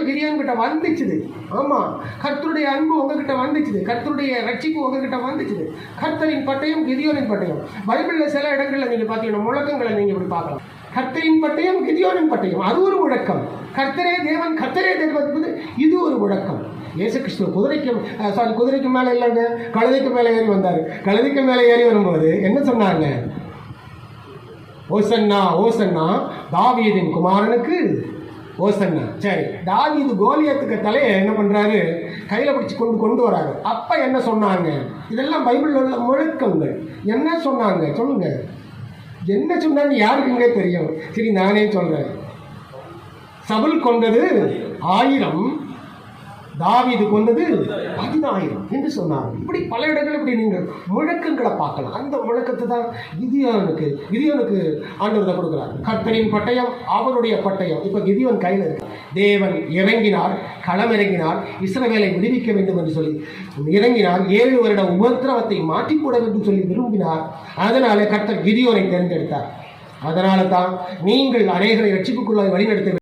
கிதியோன் கிட்ட வந்துச்சுது. ஆமா, கர்த்தருடைய அன்பு உங்ககிட்ட வந்துச்சுது, கர்த்தருடைய ரட்சிப்பு உங்ககிட்ட வந்துச்சுது. கர்த்தரின் பட்டயம் கிதியோனின் பட்டயம். பைபிள்ல சில இடங்கள்ல நீங்க பாத்தீங்கன்னா முழக்கங்களை நீங்க இப்படி பார்க்கலாம். கர்த்தரின் பட்டயம் கிதியோனின் பட்டயம், அது ஒரு முழக்கம். கர்த்தரே தேவன், கர்த்தரே தேவன், இது ஒரு முழக்கம். இயேசு கிறிஸ்து குதிரைக்கு மேல இல்லைங்க, கழுதைக்கு மேல ஏறி வந்தாரு. கழுதைக்கு மேல ஏறி வரும்போது என்ன சொன்னாங்க? ஓசன்னா ஓசன்னா தாவீதின் குமாரனுக்கு ஓசன்னா. சரி, தாவீது கோலியாத்துக்கு தலையை என்ன பண்றாரு? கையில பிடிச்சு கொண்டு வராரு. அப்ப என்ன சொன்னாங்க? இதெல்லாம் பைபிள்ல உள்ள முழக்கங்கள். என்ன சொன்னாங்க சொல்லுங்க? என்ன சொன்னாங்க யாருக்குங்க தெரியும்? சரி, நானே சொல்றேன். சவுல் கொண்டது 1000, தாவீது கொண்டது 10,000 என்று சொன்னார். இப்படி பல இடங்கள் இப்படி நீங்கள் முழக்கங்களை பார்க்கலாம். அந்த முழக்கத்தை தான் கிதியோனுக்கு ஆண்டவர் கொடுக்கிறார். கர்த்தரின் பட்டயம், அவருடைய பட்டயம். இப்ப கிதியோன் கையில் இருக்கு. தேவன் இறங்கினார், களம் இறங்கினார், இஸ்ரவேலை விடுவிக்க வேண்டும் என்று சொல்லி இறங்கினார். 7 வருட உபத்திரவத்தை மாற்றிக்கூட வேண்டும் சொல்லி விரும்பினார். அதனால கர்த்தர் கிதியோனை தேர்ந்தெடுத்தார். அதனால தான் நீங்கள் அநேகரை ரட்சிப்புக்குள்ளாய் வழிநடத்த